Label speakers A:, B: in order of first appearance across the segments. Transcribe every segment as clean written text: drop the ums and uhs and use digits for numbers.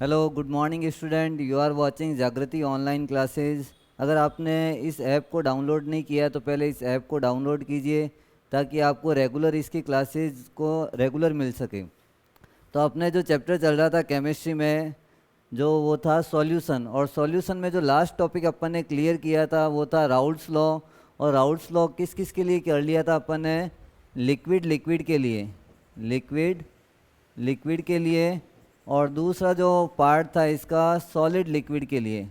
A: Hello good morning student, you are watching Jagriti online classes. अगर आपने इस ऐप को डाउनलोड नहीं किया तो पहले इस ऐप को डाउनलोड कीजिए ताकि आपको रेगुलर इसकी क्लासेस को रेगुलर मिल सके। तो अपने जो चैप्टर चल रहा था केमिस्ट्री में, जो वो था सॉल्यूशन, और सॉल्यूशन में जो लास्ट टॉपिक अपन ने क्लियर किया था वो था राउल्ट्स लॉ। और राउल्ट्स लॉ किस किस के लिए कर लिया था अपन ने? लिक्विड लिक्विड के लिए, लिक्विड लिक्विड के लिए, और दूसरा जो पार्ट था इसका सॉलिड लिक्विड के लिए,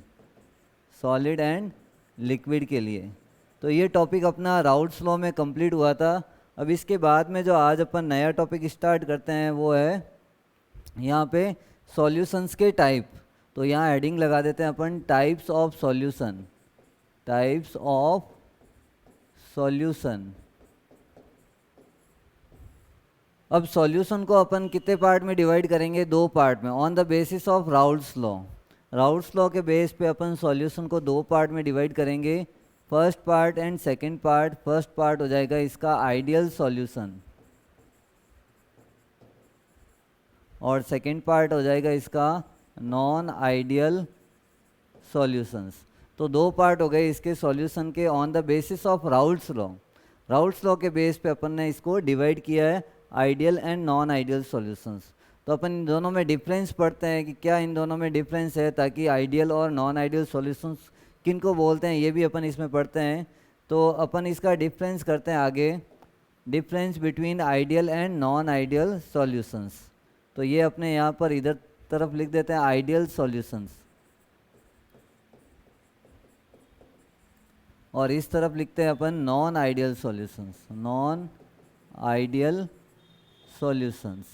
A: सॉलिड एंड लिक्विड के लिए। तो ये टॉपिक अपना राउल्ट्स लॉ में कंप्लीट हुआ था। अब इसके बाद में जो आज अपन नया टॉपिक स्टार्ट करते हैं वो है यहाँ पे सॉल्यूशंस के टाइप। तो यहाँ हेडिंग लगा देते हैं अपन types of solution, types of solution. अब सॉल्यूशन को अपन कितने पार्ट में डिवाइड करेंगे? दो पार्ट में, on the basis of Raoult's law. Raoult's law के बेस पे अपन सॉल्यूशन को दो पार्ट में डिवाइड करेंगे, first part and second part. First part हो जाएगा इसका आइडियल सॉल्यूशन और सेकंड पार्ट हो जाएगा इसका नॉन आइडियल सॉल्यूशंस। तो दो पार्ट हो गए इसके सॉल्यूशन के on the basis of Raoult's law. Raoult's law के बेस पे अपन ने इसको डिवाइड किया है ideal and non ideal solutions. तो अपन इन दोनों में डिफरेंस पढ़ते हैं कि क्या इन दोनों में डिफरेंस है, ताकि आइडियल और नॉन आइडियल सॉल्यूशंस किन को बोलते हैं ये भी अपन इसमें पढ़ते हैं। तो अपन इसका डिफरेंस करते हैं आगे, difference between ideal and non ideal solutions. तो ये अपने यहाँ पर इधर तरफ लिख देते हैं आइडियल सॉल्यूशंस, और इस तरफ लिखते हैं अपन non ideal solutions, non ideal solutions.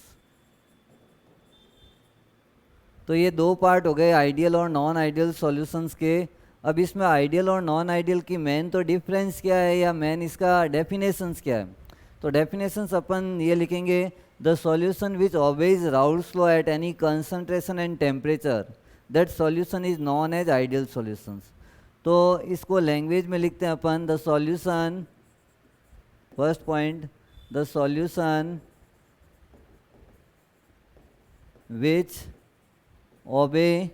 A: तो ये दो पार्ट हो गए आइडियल और नॉन आइडियल सॉल्यूशंस के। अब इसमें आइडियल और नॉन आइडियल की मेन तो डिफरेंस क्या है, या मेन इसका डेफिनेशंस क्या है? तो डेफिनेशंस अपन ये लिखेंगे, the solution which obeys Raoult's law at any concentration and temperature, that solution is non as ideal solutions. तो इसको लैंग्वेज में लिखते हैं अपन, the solution, first point, the solution which obey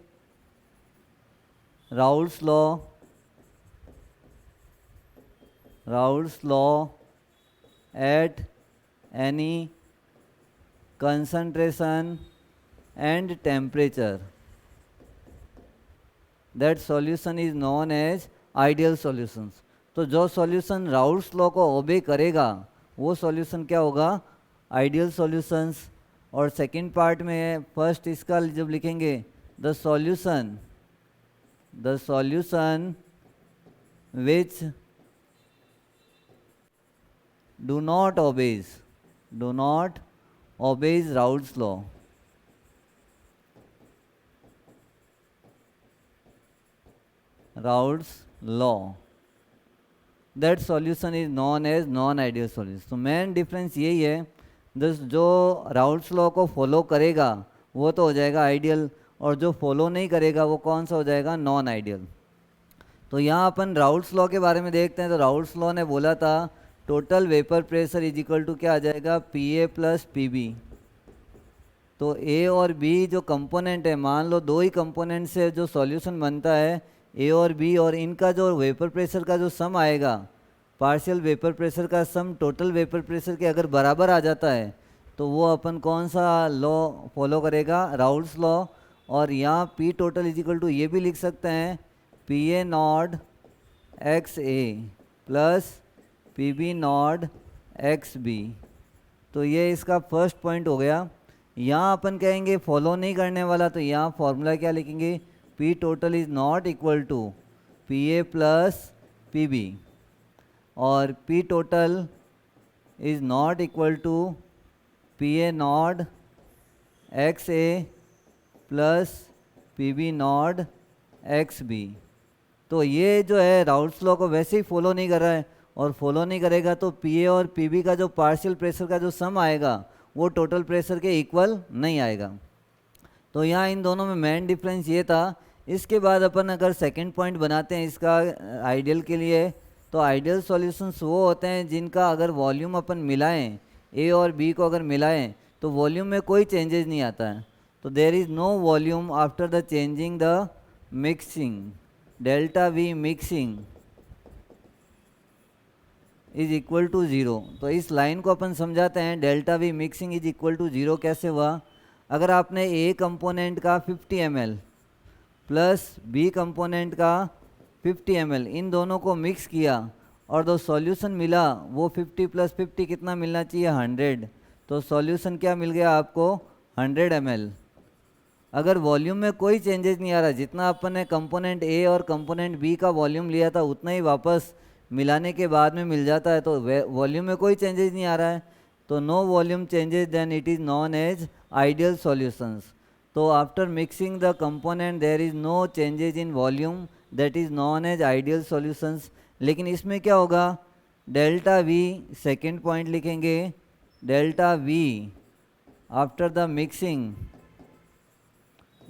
A: Raoult's law at any concentration and temperature, that solution is known as ideal solutions। तो जो solution Raoult's law को ओबे करेगा वो सॉल्यूशन क्या होगा? Ideal solutions. और सेकंड पार्ट में फर्स्ट इसका जब लिखेंगे, the solution which do not obeys Raoult's law, that solution is non as non ideal solution. तो मेन डिफरेंस यही है, जो राउल्ट्स लॉ को फॉलो करेगा वो तो हो जाएगा आइडियल, और जो फॉलो नहीं करेगा वो कौन सा हो जाएगा? Non ideal. तो यहाँ अपन राउल्ट्स लॉ के बारे में देखते हैं। तो राउल्ट्स लॉ ने बोला था total vapour pressure is equal to क्या आ जाएगा? PA plus PB। तो A और B जो कंपोनेंट है, मान लो दो ही कंपोनेंट से जो सॉल्यूशन बनता है A और B, और इनका जो वेपर प्रेशर का जो सम आएगा, पार्शियल वेपर प्रेशर का सम टोटल वेपर प्रेशर के अगर बराबर आ जाता है तो वो अपन कौन सा लॉ फॉलो करेगा? Raoult's law. और यहाँ P total is equal to ये भी लिख सकते हैं, PA naught XA plus PB naught XB। तो ये इसका फर्स्ट पॉइंट हो गया। यहाँ अपन कहेंगे फॉलो नहीं करने वाला, तो यहाँ फॉर्मूला क्या लिखेंगे? P total is not equal to PA plus PB, और P total is not equal to PA naught XA plus PB naught XB। तो ये जो है राउल्ट्स लॉ को वैसे ही फॉलो नहीं कर रहा है, और फॉलो नहीं करेगा तो PA और PB का जो पार्शियल प्रेशर का जो सम आएगा वो टोटल प्रेशर के इक्वल नहीं आएगा। तो यहाँ इन दोनों में मेन डिफरेंस ये था। इसके बाद अपन अगर सेकंड पॉइंट बनाते हैं इसका आइडियल के लिए, तो आइडियल सॉल्यूशंस वो होते हैं जिनका अगर वॉल्यूम अपन मिलाएं, A और B को अगर मिलाएं तो वॉल्यूम में कोई चेंजेस नहीं आता है। तो there is no volume after the changing the mixing, delta V mixing is equal to zero. तो इस लाइन को अपन समझाते हैं, delta V mixing is equal to zero कैसे हुआ। अगर आपने ए कंपोनेंट का 50 ml प्लस बी कंपोनेंट का 50 ml इन दोनों को मिक्स किया और जो सॉल्यूशन मिला वो 50 प्लस 50 कितना मिलना चाहिए 100। तो सॉल्यूशन क्या मिल गया आपको 100 ml। अगर वॉल्यूम में कोई चेंजेस नहीं आ रहा, जितना अपन ने कंपोनेंट ए और कंपोनेंट बी का वॉल्यूम लिया था उतना ही वापस मिलाने के बाद में मिल जाता है, तो वॉल्यूम में कोई चेंजेस नहीं आ रहा है, तो no volume changes then it is non as ideal solutions. तो after mixing the component there is no changes in volume, that is non as ideal solutions. लेकिन इसमें क्या होगा, डेल्टा वी, सेकेंड पॉइंट लिखेंगे, delta V after the mixing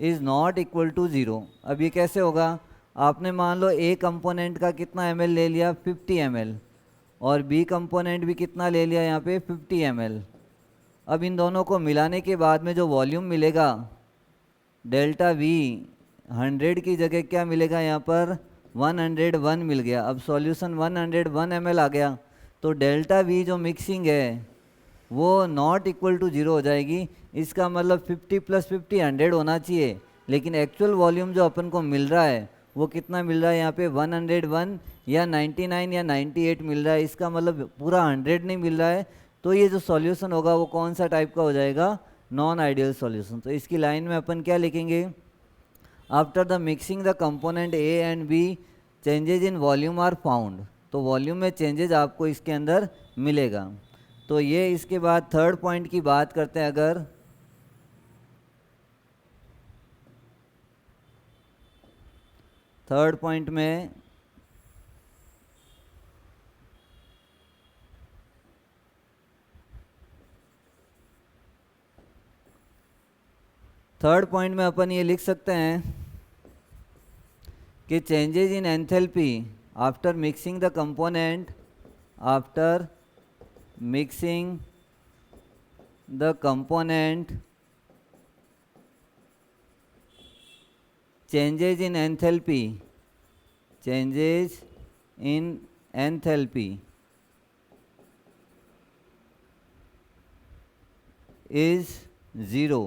A: is not equal to zero. अब ये कैसे होगा, आपने मान लो ए कंपोनेंट का कितना ml ले लिया 50 ml और बी कंपोनेंट भी कितना ले लिया यहाँ पे 50 ml। अब इन दोनों को मिलाने के बाद में जो वॉल्यूम मिलेगा डेल्टा वी 100 की जगह क्या मिलेगा यहाँ पर 101 मिल गया। अब सॉल्यूशन 101 ml आ गया, तो डेल्टा वी जो मिक्सिंग है वो नॉट इक्वल टू ज़ीरो हो जाएगी। इसका मतलब 50 प्लस 50 100 होना चाहिए, लेकिन एक्चुअल वॉल्यूम जो अपन को मिल रहा है वो कितना मिल रहा है यहाँ पे 101 या 99 या 98 मिल रहा है। इसका मतलब पूरा 100 नहीं मिल रहा है। तो ये जो सॉल्यूशन होगा वो कौन सा टाइप का हो जाएगा, नॉन आइडियल सॉल्यूशन। तो इसकी लाइन में अपन क्या लिखेंगे, after the mixing the component A and B changes in volume are found. तो वॉल्यूम में चेंजेज आपको इसके अंदर मिलेगा। तो ये इसके बाद थर्ड पॉइंट की बात करते हैं। अगर थर्ड पॉइंट में अपन ये लिख सकते हैं कि changes in enthalpy after mixing the component, after mixing the component changes in enthalpy, changes in enthalpy is zero.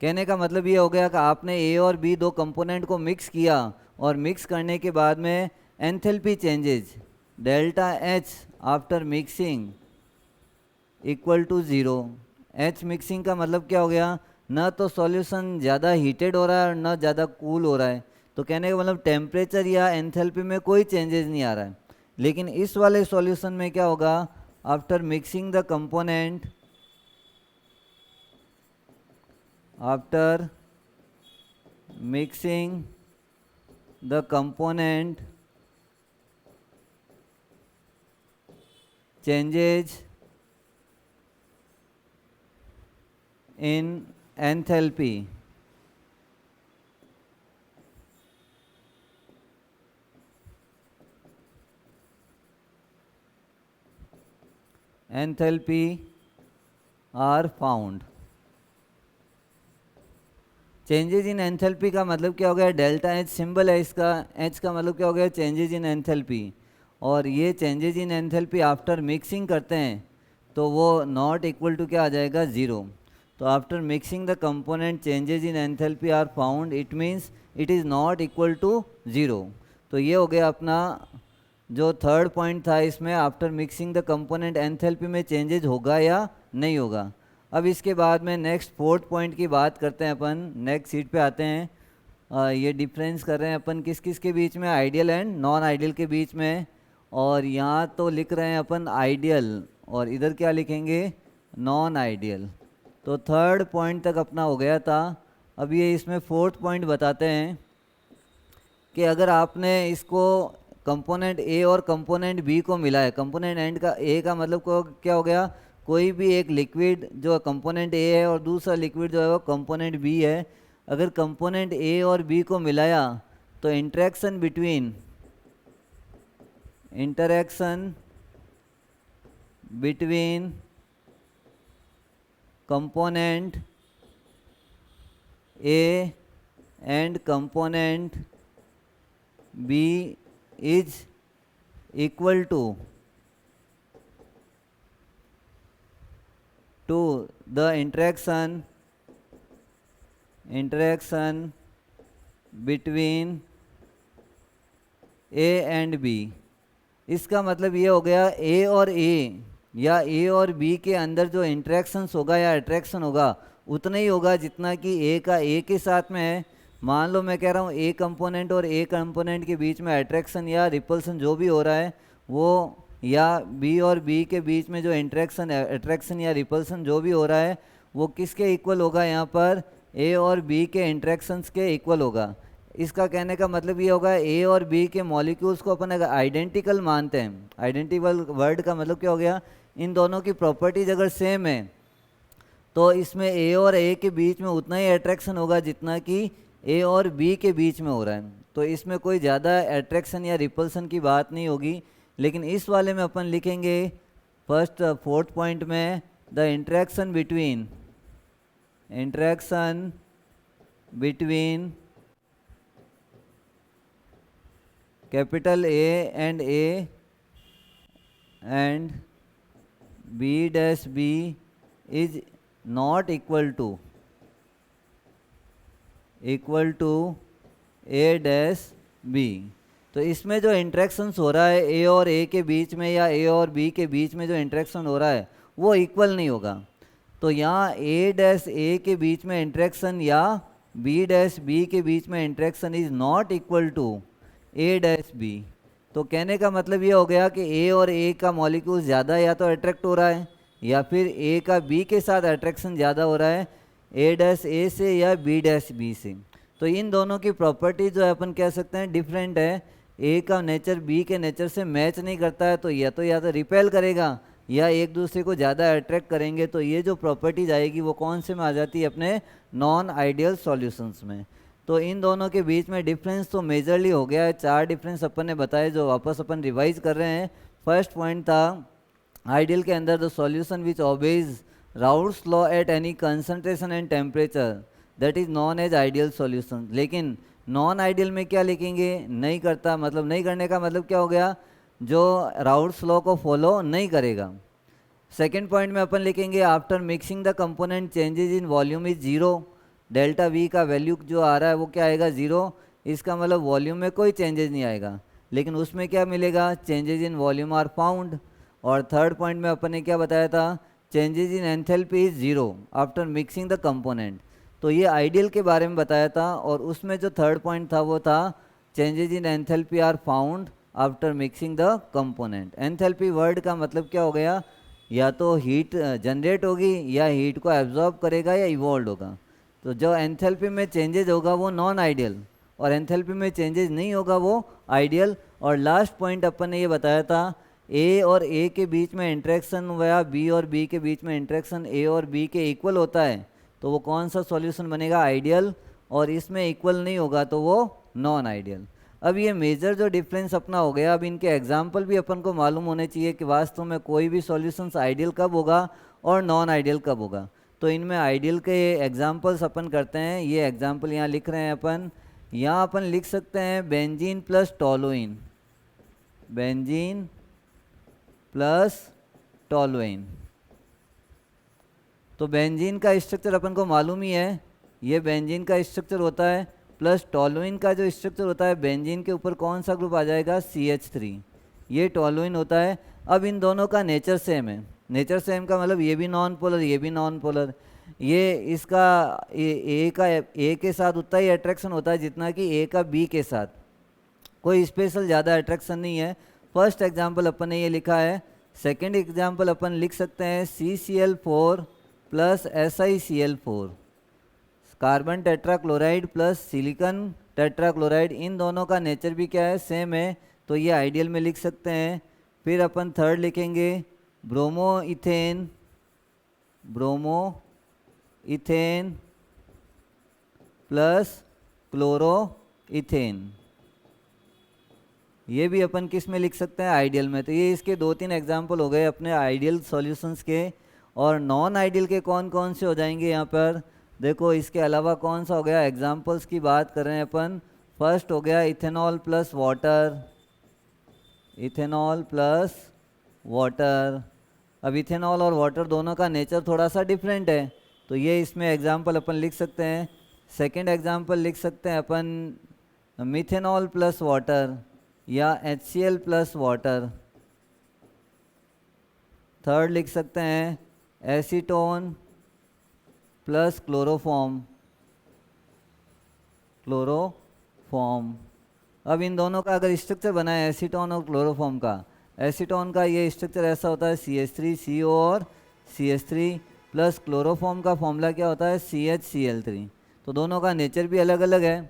A: कहने का मतलब ये हो गया कि आपने ए और बी दो कंपोनेंट को मिक्स किया और मिक्स करने के बाद में enthalpy changes delta H after mixing equal to zero. H mixing का मतलब क्या हो गया, ना तो सॉल्यूशन ज़्यादा हीटेड हो रहा है और ना ज़्यादा कूल हो रहा है। तो कहने का मतलब टेम्परेचर या एंथैल्पी में कोई चेंजेस नहीं आ रहा है। लेकिन इस वाले सॉल्यूशन में क्या होगा, after mixing the component, after mixing the component changes in enthalpy, enthalpy are found। Changes in enthalpy का मतलब क्या हो गया, डेल्टा एच सिंबल है इसका, एच का मतलब क्या हो गया चेंजेज इन एंथैल्पी। और ये changes in enthalpy after mixing करते हैं तो वो नॉट इक्वल टू क्या आ जाएगा, ज़ीरो। तो after mixing the component changes in enthalpy are found, it means it is not equal to zero. तो ये हो गया अपना जो थर्ड पॉइंट था, इसमें after mixing the component enthalpy में चेंजेज होगा या नहीं होगा। अब इसके बाद में नेक्स्ट फोर्थ पॉइंट की बात करते हैं अपन, नेक्स्ट सीट पे आते हैं। ये डिफरेंस कर रहे हैं अपन किस किस के बीच में, आइडियल एंड नॉन आइडियल के बीच में। और यहाँ तो लिख रहे हैं अपन आइडियल और इधर क्या लिखेंगे, नॉन आइडियल। तो थर्ड पॉइंट तक अपना हो गया था। अब ये इसमें फोर्थ पॉइंट बताते हैं कि अगर आपने इसको कंपोनेंट ए और कंपोनेंट बी को मिला है, कंपोनेंट एंड का ए का मतलब को क्या हो गया, कोई भी एक लिक्विड जो कंपोनेंट ए है और दूसरा लिक्विड जो है वो कंपोनेंट बी है। अगर कंपोनेंट ए और बी को मिलाया तो interaction between component A and component B is equal to the interaction between A and B। इसका मतलब ये हो गया A और A या A और B के अंदर जो इंटरेक्शंस होगा या अट्रैक्शन होगा उतना ही होगा जितना कि A का A के साथ में है। मान लो मैं कह रहा हूँ A कंपोनेंट और A कंपोनेंट के बीच में अट्रैक्शन या रिपल्सन जो भी हो रहा है वो, या B और B के बीच में जो अट्रैक्शन या रिपल्सन जो भी हो रहा है वो किसके इक्वल होगा, यहाँ पर A और B के इंटरेक्शंस के इक्वल होगा। इसका कहने का मतलब ये होगा A और B के मॉलिक्यूल्स को अपन अगर आइडेंटिकल मानते हैं, आइडेंटिकल वर्ड का मतलब क्या हो गया, इन दोनों की प्रॉपर्टीज अगर सेम है तो इसमें A और A के बीच में उतना ही अट्रैक्शन होगा जितना कि A और B के बीच में हो रहा है। तो इसमें कोई ज़्यादा अट्रैक्शन या रिपल्सन की बात नहीं होगी। लेकिन इस वाले में अपन लिखेंगे फर्स्ट 4th पॉइंट में the interaction between capital A and B dash B is not equal to A dash B। तो इसमें जो इंटरेक्शंस हो रहा है A और A के बीच में या A और B के बीच में जो इंटरेक्शन हो रहा है वो इक्वल नहीं होगा। तो यहाँ A डैश A के बीच में इंटरेक्शन या B डैश B के बीच में interaction is not equal to A dash B। तो कहने का मतलब ये हो गया कि A और A का मॉलिक्यूल ज़्यादा या तो अट्रैक्ट हो रहा है या फिर A का B के साथ अट्रैक्शन ज़्यादा हो रहा है A डैश A से या B डैश B से। तो इन दोनों की प्रॉपर्टी जो है अपन कह सकते हैं डिफरेंट है। A का नेचर B के नेचर से मैच नहीं करता है तो या तो रिपेल करेगा या एक दूसरे को ज़्यादा अट्रैक्ट करेंगे। तो ये जो प्रॉपर्टीज आएगी वो कौन से में आ जाती है, अपने नॉन आइडियल सॉल्यूशंस में। तो इन दोनों के बीच में डिफरेंस तो मेजरली हो गया है। 4 डिफरेंस अपन ने बताए जो वापस अपन रिवाइज कर रहे हैं। फर्स्ट पॉइंट था आइडियल के अंदर the solution which obeys Raoult's law at any concentration and temperature that is non as ideal solution. लेकिन नॉन आइडियल में क्या लिखेंगे, नहीं करता, मतलब नहीं करने का मतलब क्या हो गया, जो राउल्स लॉ को फॉलो नहीं करेगा। सेकेंड पॉइंट में अपन लिखेंगे after mixing the component changes in volume is zero. Delta we का वैल्यू जो आ रहा है वो क्या आएगा, ज़ीरो। इसका मतलब वॉल्यूम में कोई चेंजेस नहीं आएगा, लेकिन उसमें क्या मिलेगा, changes in volume are found. और थर्ड पॉइंट में अपन ने क्या बताया था, changes in enthalpy is zero after mixing the component. तो ये आइडियल के बारे में बताया था और उसमें जो थर्ड पॉइंट था वो था changes in enthalpy are found after mixing the component. Enthalpy word का मतलब क्या हो गया, या तो हीट जनरेट होगी या हीट को एब्जॉर्ब करेगा या इवॉल्व होगा। तो जो एंथैल्पी में चेंजेस होगा वो नॉन आइडियल और एंथैल्पी में चेंजेस नहीं होगा वो आइडियल। और लास्ट पॉइंट अपन ने ये बताया था ए और ए के बीच में इंटरेक्शन या बी और बी के बीच में इंटरेक्शन ए और बी के इक्वल होता है तो वो कौन सा सॉल्यूशन बनेगा, आइडियल। और इसमें इक्वल नहीं होगा तो वो नॉन आइडियल। अब ये मेजर जो डिफरेंस अपना हो गया, अब इनके एग्जाम्पल भी अपन को मालूम होने चाहिए कि वास्तव में कोई भी सॉल्यूशंस आइडियल कब होगा और नॉन आइडियल कब होगा। तो इनमें आइडियल के एग्जाम्पल्स अपन करते हैं। ये एग्जाम्पल यहाँ लिख रहे हैं अपन। यहाँ अपन लिख सकते हैं benzene plus toluene, benzene plus toluene. तो बेंजीन का स्ट्रक्चर अपन को मालूम ही है, ये बेंजीन का स्ट्रक्चर होता है, प्लस टोलुइन का जो स्ट्रक्चर होता है बेंजीन के ऊपर कौन सा ग्रुप आ जाएगा, CH3, ये टोलुइन होता है। अब इन दोनों का नेचर सेम है। नेचर सेम का मतलब ये भी नॉन पोलर ये भी नॉन पोलर। ये इसका ए का ए के साथ उतना ही अट्रैक्शन होता है जितना कि ए का बी के साथ, कोई स्पेशल ज़्यादा अट्रैक्शन नहीं है। फर्स्ट एग्जांपल अपन ने ये लिखा है। सेकंड एग्जांपल अपन लिख सकते हैं CCl4 plus SiCl4, carbon tetrachloride plus silicon tetrachloride. इन दोनों का नेचर भी क्या है, सेम है, तो ये आइडियल में लिख सकते हैं। फिर अपन थर्ड लिखेंगे bromo ethane plus chloro ethane, ये भी अपन किस में लिख सकते हैं, आइडियल में। तो ये इसके 2-3 एग्जाम्पल हो गए अपने आइडियल सॉल्यूशंस के। और नॉन आइडियल के कौन कौन से हो जाएंगे यहाँ पर, देखो इसके अलावा कौन सा हो गया, एग्जाम्पल्स की बात कर रहे हैं अपन। फर्स्ट हो गया ethanol plus water, ethanol plus water. अब इथेनॉल और वाटर दोनों का नेचर थोड़ा सा डिफरेंट है, तो ये इसमें एग्जाम्पल अपन लिख सकते हैं। सेकंड एग्जाम्पल लिख सकते हैं अपन मिथेनॉल प्लस वाटर या HCl प्लस वाटर। थर्ड लिख सकते हैं एसीटोन प्लस क्लोरोफॉर्म, क्लोरोफॉर्म। अब इन दोनों का अगर स्ट्रक्चर बना है एसीटोन और क्लोरोफॉर्म का, एसीटोन का ये स्ट्रक्चर ऐसा होता है CH3CO और CH3, प्लस क्लोरोफॉर्म का फॉर्मूला क्या होता है CHCl3। तो दोनों का नेचर भी अलग अलग है,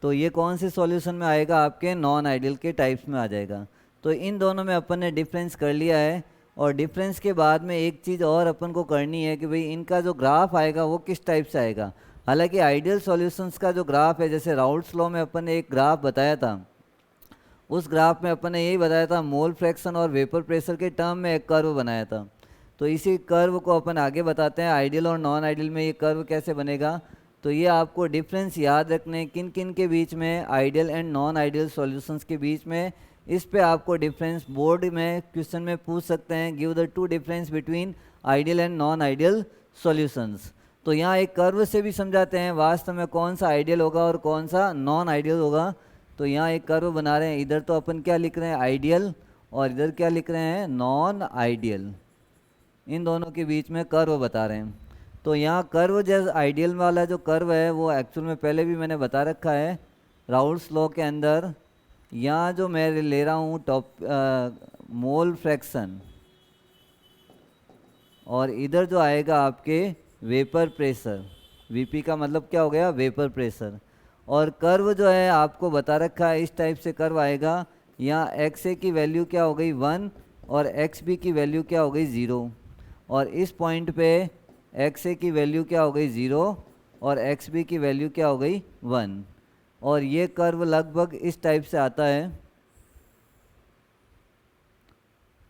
A: तो ये कौन से सॉल्यूशन में आएगा, आपके नॉन आइडियल के टाइप्स में आ जाएगा। तो इन दोनों में अपन ने डिफरेंस कर लिया है, और डिफरेंस के बाद में एक चीज़ और अपन को करनी है कि भाई इनका जो ग्राफ आएगा वो किस टाइप से आएगा। हालांकि आइडियल सॉल्यूशंस का जो ग्राफ है, जैसे राउल्ट्स लॉ में अपन ने एक ग्राफ बताया था, उस ग्राफ में अपन ने यही बताया था मोल फ्रैक्शन और वेपर प्रेशर के टर्म में एक कर्व बनाया था। तो इसी कर्व को अपन आगे बताते हैं आइडियल और नॉन आइडियल में ये कर्व कैसे बनेगा। तो ये आपको डिफरेंस याद रखने किन किन के बीच में, ideal and non ideal solutions के बीच में, इस पे आपको डिफरेंस बोर्ड में क्वेश्चन में पूछ सकते हैं। Give the two difference between ideal and non ideal solutions. तो यहाँ एक कर्व से भी समझाते हैं वास्तव में कौन सा आइडियल होगा और कौन सा नॉन आइडियल होगा। तो यहाँ एक कर्व बना रहे हैं, इधर तो अपन क्या लिख रहे हैं आइडियल, और इधर क्या लिख रहे हैं नॉन आइडियल। इन दोनों के बीच में कर्व बता रहे हैं। तो यहाँ कर्व जैसे आइडियल वाला जो कर्व है वो एक्चुअल में पहले भी मैंने बता रखा है राउल्ट्स लॉ के अंदर। यहाँ जो मैं ले रहा हूँ मोल फ्रैक्शन, और इधर जो आएगा आपके वेपर प्रेशर, VP का मतलब क्या हो गया वेपर प्रेशर। और कर्व जो है आपको बता रखा है इस टाइप से कर्व आएगा। यहाँ XA की वैल्यू क्या हो गई 1 और XB की वैल्यू क्या हो गई 0, और इस पॉइंट पे XA की वैल्यू क्या हो गई 0 और XB की वैल्यू क्या हो गई 1। और ये कर्व लगभग इस टाइप से आता है।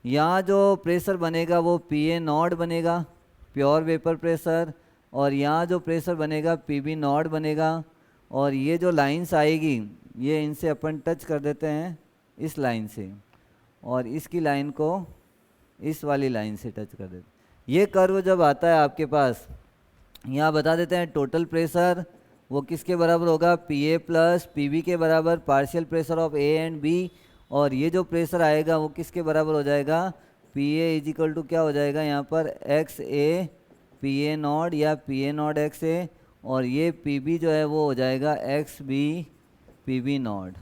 A: यहाँ जो प्रेशर बनेगा वो PA नॉट बनेगा, प्योर वेपर प्रेशर, और यहाँ जो प्रेशर बनेगा PB नॉट बनेगा। और ये जो लाइंस आएगी ये इनसे अपन टच कर देते हैं इस लाइन से, और इसकी लाइन को इस वाली लाइन से टच कर देते हैं। ये कर्व जब आता है आपके पास, यहाँ बता देते हैं टोटल प्रेशर वो किसके बराबर होगा PA प्लस PB के बराबर partial pressure of A and B। और ये जो प्रेशर आएगा वो किसके बराबर हो जाएगा PA इज इक्वल टू क्या हो जाएगा यहाँ पर XA PA नॉट या PA नॉट XA, और ये PB जो है वो हो जाएगा XB PB नॉट।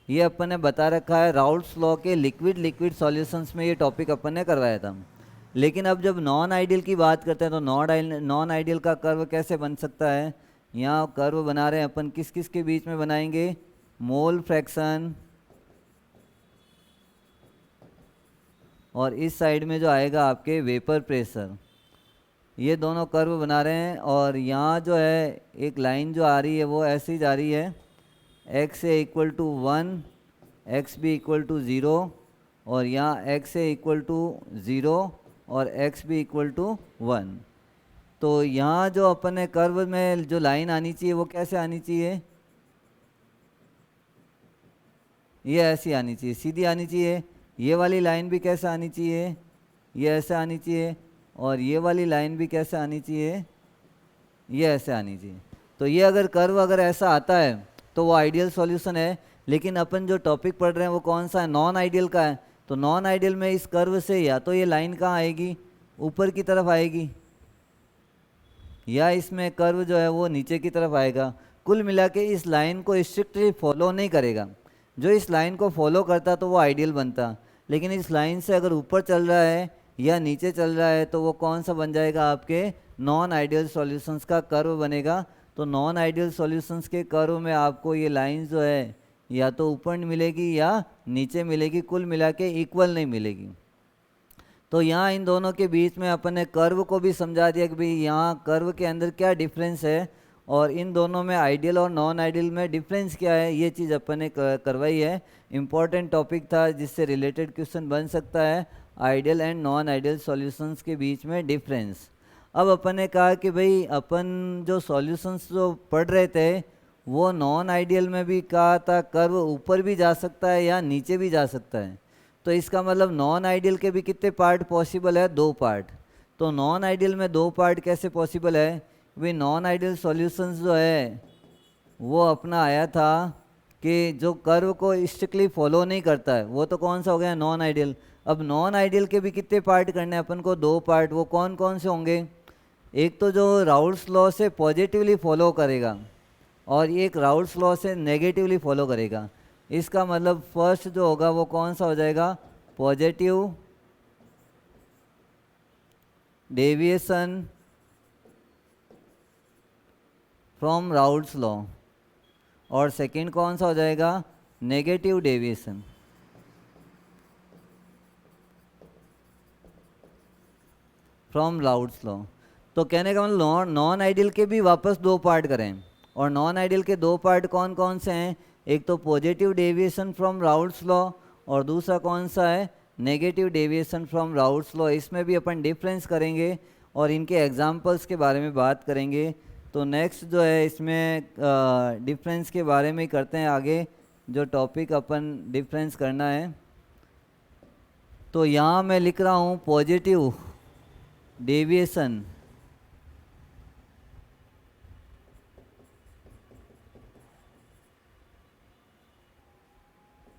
A: ये अपन ने बता रखा है राउल्ट्स लॉ के लिक्विड सॉल्यूशंस में, ये टॉपिक अपन ने करवाया था। लेकिन अब जब नॉन आइडियल की बात करते हैं तो नॉन आइडियल का कर्व कैसे बन सकता है। यहाँ कर्व बना रहे हैं अपन, किस किस के बीच में बनाएंगे, मोल फ्रैक्शन, और इस साइड में जो आएगा आपके वेपर प्रेशर। ये दोनों कर्व बना रहे हैं, और यहाँ जो है एक लाइन जो आ रही है वो ऐसी जा रही है XA equal to 1 XB equal to 0, और यहाँ XA इक्वल टू 0 और XB इक्वल टू 1। तो यहाँ जो अपन ने कर्व में जो लाइन आनी चाहिए वो कैसे आनी चाहिए, ये ऐसी आनी चाहिए, सीधी आनी चाहिए। ये वाली लाइन भी कैसे आनी चाहिए, ये ऐसे आनी चाहिए, और ये वाली लाइन भी कैसे आनी चाहिए, ये ऐसे आनी चाहिए। तो ये अगर कर्व अगर ऐसा आता है तो वो आइडियल सॉल्यूशन है। लेकिन अपन जो टॉपिक पढ़ रहे हैं वो कौन सा है, नॉन आइडियल का है। तो नॉन आइडियल में इस कर्व से या तो ये लाइन कहाँ आएगी, ऊपर की तरफ आएगी, या इसमें कर्व जो है वो नीचे की तरफ आएगा। कुल मिला के इस लाइन को स्ट्रिक्टली फॉलो नहीं करेगा। जो इस लाइन को फॉलो करता तो वो आइडियल बनता, लेकिन इस लाइन से अगर ऊपर चल रहा है या नीचे चल रहा है तो वो कौन सा बन जाएगा, आपके नॉन आइडियल सॉल्यूशंस का कर्व बनेगा। तो नॉन आइडियल सॉल्यूशंस के कर्व में आपको ये लाइन जो है या तो ऊपर मिलेगी या नीचे मिलेगी, कुल मिला के इक्वल नहीं मिलेगी। तो यहाँ इन दोनों के बीच में अपन ने कर्व को भी समझा दिया कि भाई यहाँ कर्व के अंदर क्या डिफरेंस है, और इन दोनों में आइडियल और नॉन आइडियल में डिफरेंस क्या है, ये चीज़ अपन ने करवाई है। इम्पॉर्टेंट टॉपिक था जिससे रिलेटेड क्वेश्चन बन सकता है, ideal and non ideal solutions के बीच में डिफरेंस। अब अपन ने कहा कि भाई अपन जो सॉल्यूशंस जो पढ़ रहे थे वो नॉन आइडियल में भी कहा था कर्व ऊपर भी जा सकता है या नीचे भी जा सकता है। तो इसका मतलब नॉन आइडियल के भी कितने पार्ट पॉसिबल है, 2 पार्ट। तो नॉन आइडियल में 2 पार्ट कैसे पॉसिबल है, भाई नॉन आइडियल सॉल्यूशंस जो है वो अपना आया था कि जो कर्व को स्ट्रिक्टली फॉलो नहीं करता है, वो तो कौन सा हो गया, नॉन आइडियल। अब नॉन आइडियल के भी कितने पार्ट करने हैं अपन को, 2 पार्ट। वो कौन कौन से होंगे, एक तो जो राउल्स लॉ से पॉजिटिवली फॉलो करेगा और एक राउल्स लॉ से नेगेटिवली फॉलो करेगा। इसका मतलब फर्स्ट जो होगा वो कौन सा हो जाएगा, positive deviation from Raoult's law, और सेकंड कौन सा हो जाएगा, negative deviation. From Raoult's law. तो कहने का मतलब नॉन आइडियल के भी वापस 2 पार्ट करें, और नॉन आइडियल के 2 पार्ट कौन कौन से हैं, एक तो positive deviation from Raoult's law और दूसरा कौन सा है, negative deviation from Raoult's law. इसमें भी अपन डिफरेंस करेंगे और इनके एग्जांपल्स के बारे में बात करेंगे। तो नेक्स्ट जो है इसमें डिफरेंस के बारे में ही करते हैं आगे, जो टॉपिक अपन डिफरेंस करना है। तो यहाँ मैं लिख रहा हूँ positive deviation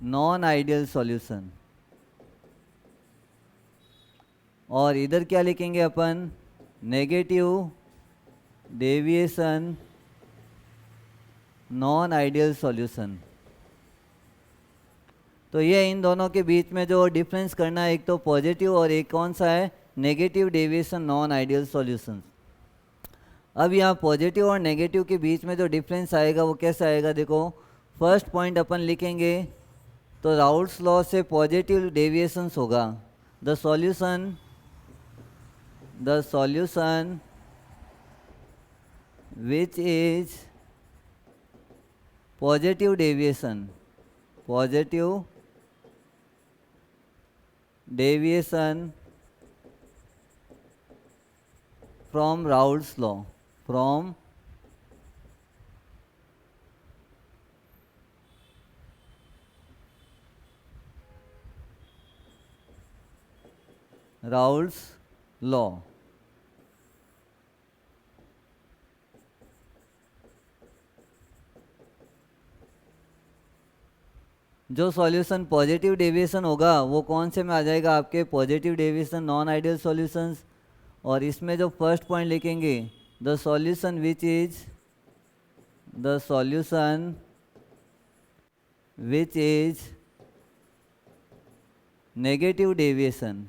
A: non ideal solution, और इधर क्या लिखेंगे अपन, negative deviation non ideal solution. तो ये इन दोनों के बीच में जो डिफरेंस करना है, एक तो पॉजिटिव और एक कौन सा है, negative deviation non ideal solution. अब यहाँ पॉजिटिव और नेगेटिव के बीच में जो डिफरेंस आएगा वो कैसे आएगा, देखो फर्स्ट पॉइंट अपन लिखेंगे तो राउल्स लॉ से पॉजिटिव डेविएशंस होगा, the solution which is positive deviation from Raoult's law, from Raoult's law। जो सॉल्यूशन पॉजिटिव डेविएशन होगा वो कौन से में आ जाएगा, आपके positive deviation non ideal solutions. और इसमें जो फर्स्ट पॉइंट लिखेंगे, the solution which is negative deviation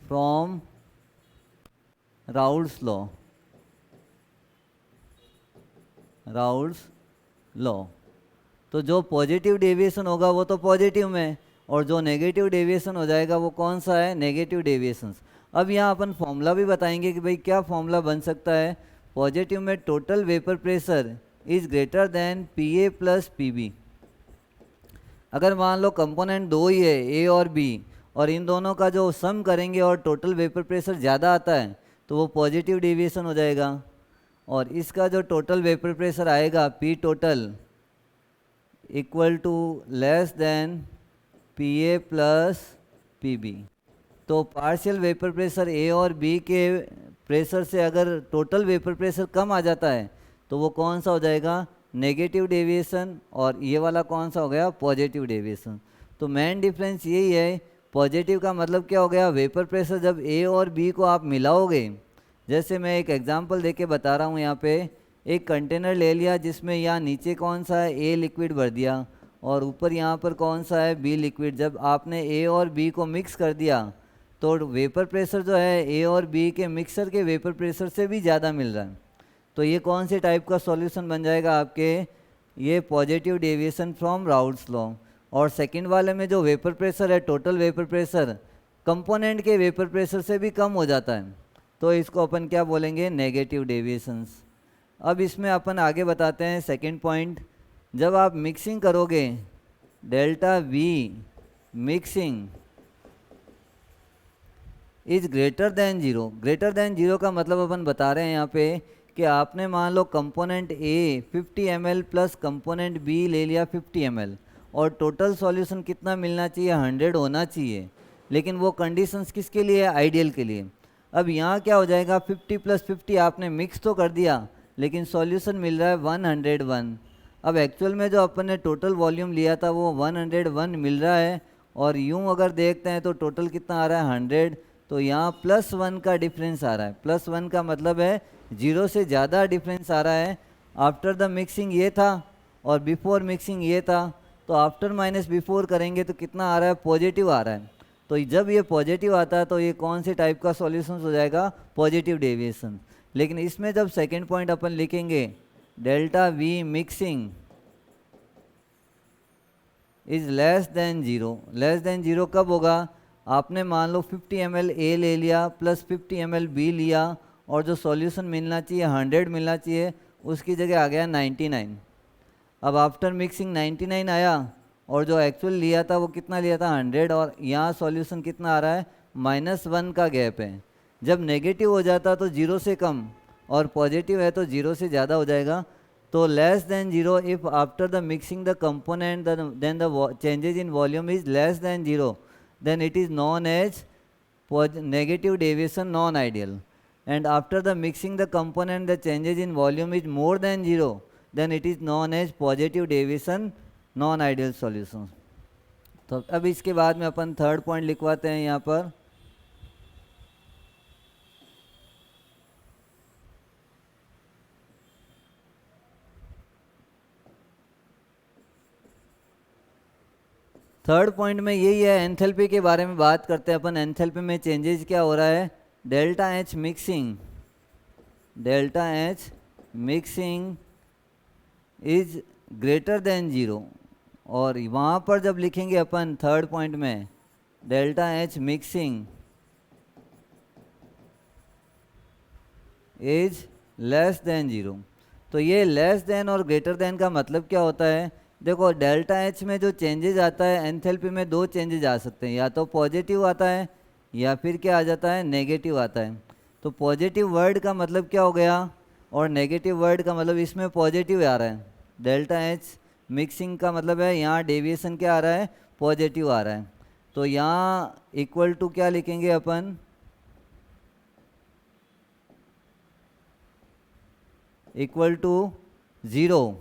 A: from Raoult's law. तो जो पॉजिटिव डेविएशन होगा वो तो पॉजिटिव में, और जो नेगेटिव डेविएशन हो जाएगा वो कौन सा है, नेगेटिव डेविएशंस। अब यहाँ अपन फॉर्मूला भी बताएंगे कि भाई क्या फॉर्मूला बन सकता है। पॉजिटिव में total vapour pressure is greater then PA plus PB। अगर मान लो कंपोनेंट 2 ही है, A और B, और इन दोनों का जो सम करेंगे और टोटल वेपर प्रेशर ज़्यादा आता है तो वो पॉजिटिव डेविएशन हो जाएगा। और इसका जो टोटल वेपर प्रेशर आएगा P total equal to less than PA plus PB। तो पार्शियल वेपर प्रेशर A और B के प्रेशर से अगर टोटल वेपर प्रेशर कम आ जाता है तो वो कौन सा हो जाएगा, नेगेटिव डेविएशन, और ये वाला कौन सा हो गया, पॉजिटिव डेविएशन। तो मेन डिफरेंस यही है। पॉजिटिव का मतलब क्या हो गया, वेपर प्रेशर जब A और B को आप मिलाओगे, जैसे मैं एक एग्जांपल देके बता रहा हूँ। यहाँ पे एक कंटेनर ले लिया जिसमें यहाँ नीचे कौन सा है, A लिक्विड भर दिया, और ऊपर यहाँ पर कौन सा है, B लिक्विड। जब आपने A और B को मिक्स कर दिया तो वेपर प्रेशर जो है A और B के मिक्सर के वेपर प्रेशर से भी ज़्यादा मिल रहा है। तो ये कौन से टाइप का सॉल्यूशन बन जाएगा आपके, ये positive deviation from Raoult's law. और सेकंड वाले में जो वेपर प्रेशर है, टोटल वेपर प्रेशर कंपोनेंट के वेपर प्रेशर से भी कम हो जाता है, तो इसको अपन क्या बोलेंगे, नेगेटिव डेविएशंस। अब इसमें अपन आगे बताते हैं सेकंड पॉइंट, जब आप मिक्सिंग करोगे delta V mixing is greater than zero. Greater than zero का मतलब अपन बता रहे हैं यहाँ पे कि आपने मान लो component A 50 ml plus component B ले लिया 50 ml और टोटल सॉल्यूशन कितना मिलना चाहिए, 100 होना चाहिए, लेकिन वो कंडीशंस किसके लिए है, आइडियल के लिए। अब यहाँ क्या हो जाएगा, 50 प्लस 50 आपने मिक्स तो कर दिया लेकिन सॉल्यूशन मिल रहा है 101। अब एक्चुअल में जो अपन ने टोटल वॉल्यूम लिया था वो 101 मिल रहा है, और यूँ अगर देखते हैं तो टोटल कितना आ रहा है 100, तो यहाँ +1 का डिफरेंस आ रहा है। +1 का मतलब है 0 से ज़्यादा डिफरेंस आ रहा है। आफ्टर द मिक्सिंग ये था और बिफोर मिक्सिंग ये था, तो आफ्टर माइनस बिफोर करेंगे तो कितना आ रहा है, पॉजिटिव आ रहा है। तो जब ये पॉजिटिव आता है तो ये कौन से टाइप का सॉल्यूशन हो जाएगा, पॉजिटिव डेविएशन। लेकिन इसमें जब सेकेंड पॉइंट अपन लिखेंगे delta V mixing is less than zero. Less than zero कब होगा, आपने मान लो 50 ml ए ले लिया प्लस 50 ml बी लिया और जो सॉल्यूशन मिलना चाहिए 100 मिलना चाहिए, उसकी जगह आ गया 99। अब आफ्टर मिक्सिंग 99 आया और जो एक्चुअल लिया था वो कितना लिया था, 100, और यहाँ सॉल्यूशन कितना आ रहा है, -1 का गैप है। जब नेगेटिव हो जाता तो 0 से कम और पॉजिटिव है तो 0 से ज़्यादा हो जाएगा। तो less than zero if after the mixing the component then the changes in volume is less than zero, then it is known as negative deviation non-ideal. And after the mixing the component the changes in volume is more than zero, then it is known as positive deviation non-ideal solution. तो अब इसके बाद में अपन third point लिखवाते हैं यहाँ पर, third point में यही है, एंथैल्पी के बारे में बात करते हैं अपन। एंथैल्पी में चेंजेस क्या हो रहा है, delta H mixing is greater than zero, और वहाँ पर जब लिखेंगे अपन थर्ड पॉइंट में delta H mixing is less than zero, तो ये लेस देन और ग्रेटर देन का मतलब क्या होता है, देखो डेल्टा एच में जो चेंजेज आता है एंथैल्पी में दो चेंजेज आ सकते हैं, या तो पॉजिटिव आता है या फिर क्या आ जाता है, नेगेटिव आता है। तो पॉजिटिव वर्ड का मतलब क्या हो गया और नेगेटिव वर्ड का मतलब इसमें पॉजिटिव आ रहा है। डेल्टा एच मिक्सिंग का मतलब है यहाँ डेविएशन क्या आ रहा है, पॉजिटिव आ रहा है। तो यहाँ इक्वल टू क्या लिखेंगे अपन, इक्वल टू 0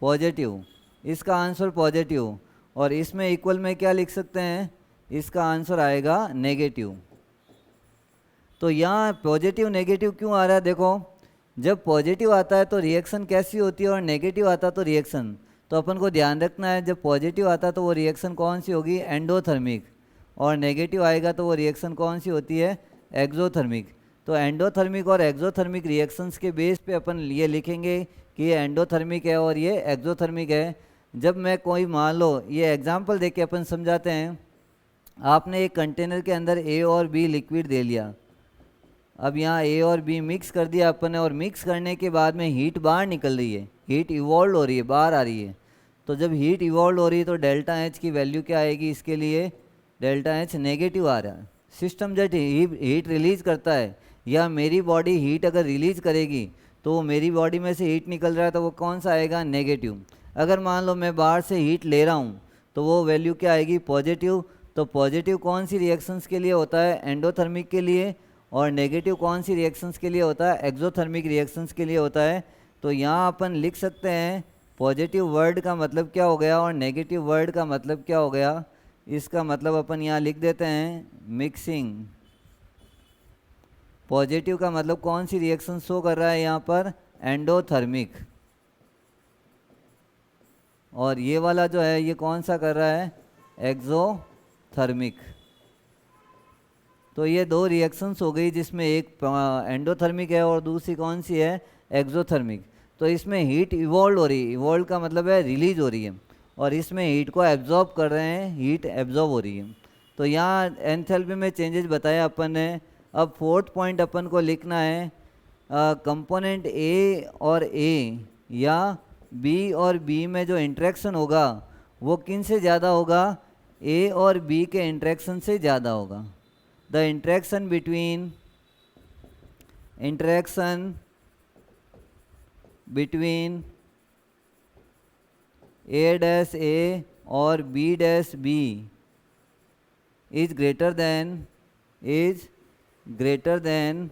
A: पॉजिटिव, इसका आंसर पॉजिटिव, और इसमें इक्वल में क्या लिख सकते हैं, इसका आंसर आएगा नेगेटिव। तो यहाँ पॉजिटिव नेगेटिव क्यों आ रहा है, देखो जब पॉजिटिव आता है तो रिएक्शन कैसी होती है और नेगेटिव आता तो रिएक्शन, तो अपन को ध्यान रखना है जब पॉजिटिव आता तो वो रिएक्शन कौन सी होगी, एंडोथर्मिक, और नेगेटिव आएगा तो वो रिएक्शन कौन सी होती है, एक्सोथर्मिक। तो एंडोथर्मिक और एक्सोथर्मिक रिएक्शंस के बेस पे अपन ये लिखेंगे कि ये एंडोथर्मिक है और ये एक्सोथर्मिक है। जब मैं कोई मान लो ये एग्जांपल देके अपन समझाते हैं, आपने एक कंटेनर के अंदर ए और बी लिक्विड दे लिया, अब यहाँ ए और बी मिक्स कर दिया अपन ने, और मिक्स करने के बाद में हीट बाहर निकल रही है, हीट इवॉल्व हो रही है, बाहर आ रही है। तो जब हीट इवॉल्व हो रही है तो डेल्टा एच की वैल्यू क्या आएगी, इसके लिए डेल्टा एच नेगेटिव आ रहा है। सिस्टम जब हीट रिलीज करता है या मेरी बॉडी हीट अगर रिलीज करेगी तो मेरी बॉडी में से हीट निकल रहा है तो वो कौन सा आएगा, नेगेटिव। अगर मान लो मैं बाहर से हीट ले रहा हूँ तो वो वैल्यू क्या आएगी, पॉजिटिव। तो पॉजिटिव कौन सी रिएक्शंस के लिए होता है, एंडोथर्मिक के लिए, और नेगेटिव कौन सी रिएक्शंस के लिए होता है, एक्सोथर्मिक रिएक्शंस के लिए होता है। तो यहाँ अपन लिख सकते हैं पॉजिटिव वर्ड का मतलब क्या हो गया और नेगेटिव वर्ड का मतलब क्या हो गया। इसका मतलब अपन यहाँ लिख देते हैं मिक्सिंग, पॉजिटिव का मतलब कौन सी रिएक्शन शो कर रहा है यहाँ पर, एंडोथर्मिक, और ये वाला जो है ये कौन सा कर रहा है, एक्सोथर्मिक। तो ये दो रिएक्शंस हो गई जिसमें एक एंडोथर्मिक है और दूसरी कौन सी है, एक्सोथर्मिक। तो इसमें हीट इवॉल्व हो रही है, इवॉल्व का मतलब है रिलीज हो रही है, और इसमें हीट को एब्जॉर्ब कर रहे हैं, हीट एब्जॉर्ब हो रही है। तो यहाँ एंथैल्पी में चेंजेस बताया अपन ने। अब फोर्थ पॉइंट अपन को लिखना है कंपोनेंट ए और ए या बी और बी में जो इंटरेक्शन होगा वो किन से ज़्यादा होगा, ए और बी के इंटरेक्शन से ज़्यादा होगा। The interaction between A dash A और B dash B is greater than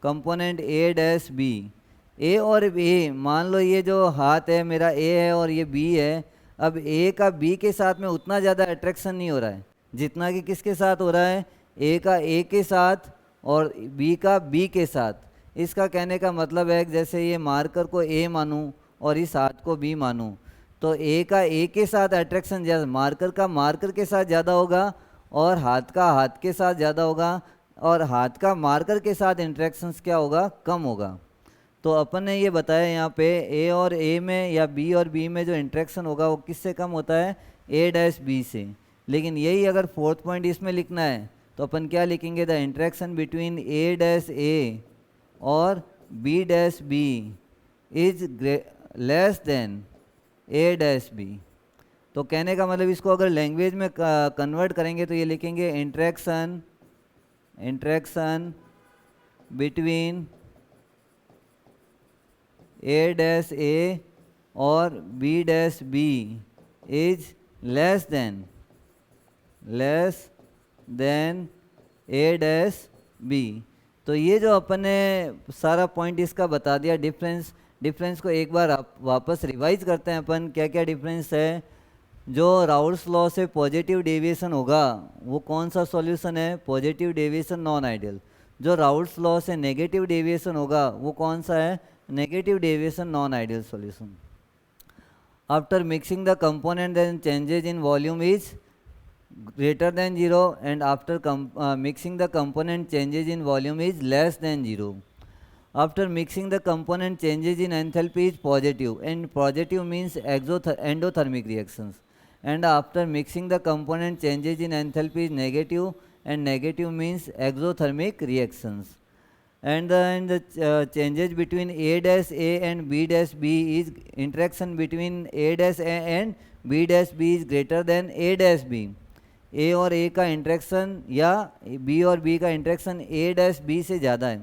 A: component A dash B. A और ए, मान लो ये जो हाथ है मेरा ए है और ये बी है, अब ए का बी के साथ में उतना ज़्यादा अट्रैक्शन नहीं हो रहा है जितना कि किसके साथ हो रहा है, ए का ए के साथ और बी का बी के साथ। इसका कहने का मतलब है कि जैसे ये मार्कर को ए मानूं और इस हाथ को बी मानूं, तो ए का ए के साथ अट्रैक्शन ज़्यादा, मार्कर का मार्कर के साथ ज़्यादा होगा और हाथ का हाथ के साथ ज़्यादा होगा, और हाथ का मार्कर के साथ इंटरेक्शंस क्या होगा, कम होगा। तो अपन ने ये बताया यहाँ पे ए और ए में या बी और बी में जो इंटरेक्शन होगा वो किससे कम होता है, ए डैश बी से। लेकिन यही अगर फोर्थ पॉइंट इसमें लिखना है तो अपन क्या लिखेंगे, the interaction between A dash A और B dash B is less than A dash B. तो कहने का मतलब इसको अगर लैंग्वेज में कन्वर्ट करेंगे तो ये लिखेंगे interaction between A dash A और B dash B is less than A dash B. तो ये जो अपन ने सारा पॉइंट इसका बता दिया, डिफरेंस को एक बार वापस रिवाइज करते हैं अपन, क्या क्या डिफरेंस है। जो राउल्स लॉ से पॉजिटिव डेविएशन होगा वो कौन सा सॉल्यूशन है, पॉजिटिव डेविएशन नॉन आइडियल। जो राउल्स लॉ से नेगेटिव डेविएशन होगा वो कौन सा है, negative deviation non ideal solution. After mixing the component then changes in volume is greater than 0 and after mixing the component changes in volume is less than 0. After mixing the component changes in enthalpy is positive, and positive means endothermic reactions, and after mixing the component changes in enthalpy is negative, and negative means exothermic reactions. And the changes between A dash A and B dash B is interaction between A dash A and B dash B is greater than A dash B. ए और ए का interaction या B और B का interaction ए dash B से ज़्यादा है।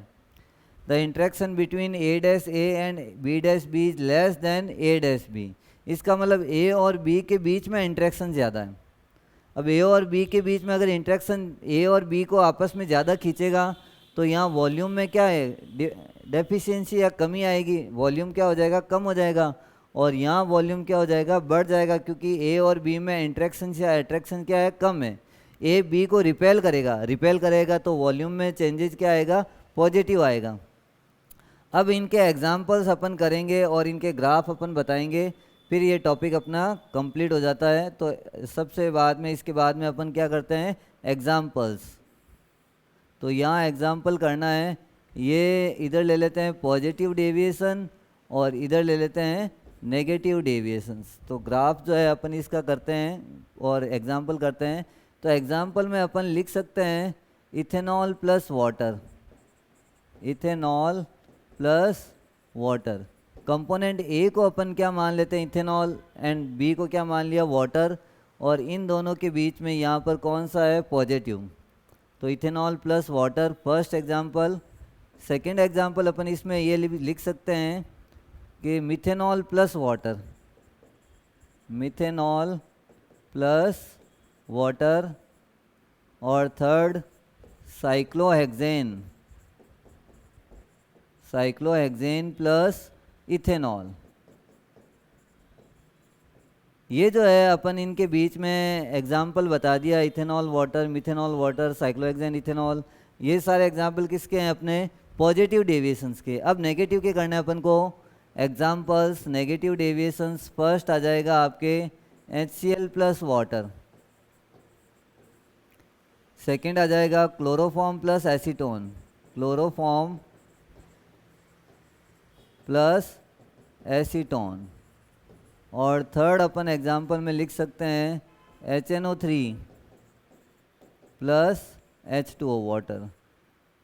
A: The interaction between A dash A and B dash B is less than A dash B. इसका मतलब ए और बी के बीच में इंट्रैक्शन ज़्यादा है। अब ए और बी के बीच में अगर इंट्रैक्शन ए और बी को आपस में ज़्यादा खींचेगा तो यहाँ वॉल्यूम में क्या है, डेफिशिएंसी या कमी आएगी, वॉल्यूम क्या हो जाएगा, कम हो जाएगा, और यहाँ वॉल्यूम क्या हो जाएगा, बढ़ जाएगा, क्योंकि ए और बी में इंट्रैक्शन या अट्रैक्शन क्या है, कम है। ए बी को रिपेल करेगा तो वॉल्यूम में चेंजेस क्या आएगा, पॉजिटिव आएगा। अब इनके एग्जांपल्स अपन करेंगे और इनके ग्राफ अपन बताएंगे, फिर ये टॉपिक अपना कंप्लीट हो जाता है। तो सबसे बाद में, इसके बाद में अपन क्या करते हैं, एग्जांपल्स। तो यहाँ एग्जांपल करना है, ये इधर ले लेते हैं पॉजिटिव डेविएशन और इधर ले लेते हैं नेगेटिव डेविएशंस। तो ग्राफ जो है अपन इसका करते हैं और एग्जांपल करते हैं। तो एग्जांपल में अपन लिख सकते हैं इथेनॉल प्लस वाटर। कंपोनेंट ए को अपन क्या मान लेते हैं, इथेनॉल, एंड बी को क्या मान लिया, वाटर, और इन दोनों के बीच में यहाँ पर कौन सा है, पॉजिटिव। तो ethanol plus water first example. Second example अपन इसमें ये लिख सकते हैं कि मिथेनॉल प्लस वाटर, और थर्ड साइक्लोहेक्सेन प्लस इथेनॉल। ये जो है अपन इनके बीच में एग्जाम्पल बता दिया, ethanol water, methanol water, cyclohexane, ethanol. ये सारे एग्जाम्पल किसके हैं, अपने पॉजिटिव डेविएशंस के। अब नेगेटिव के करना है अपन को एग्जाम्पल्स। नेगेटिव डेविएशंस फर्स्ट आ जाएगा आपके HCl प्लस वाटर, सेकेंड आ जाएगा क्लोरोफॉर्म प्लस एसीटोन, और थर्ड अपन एग्जाम्पल में लिख सकते हैं HNO3 प्लस H2O वाटर।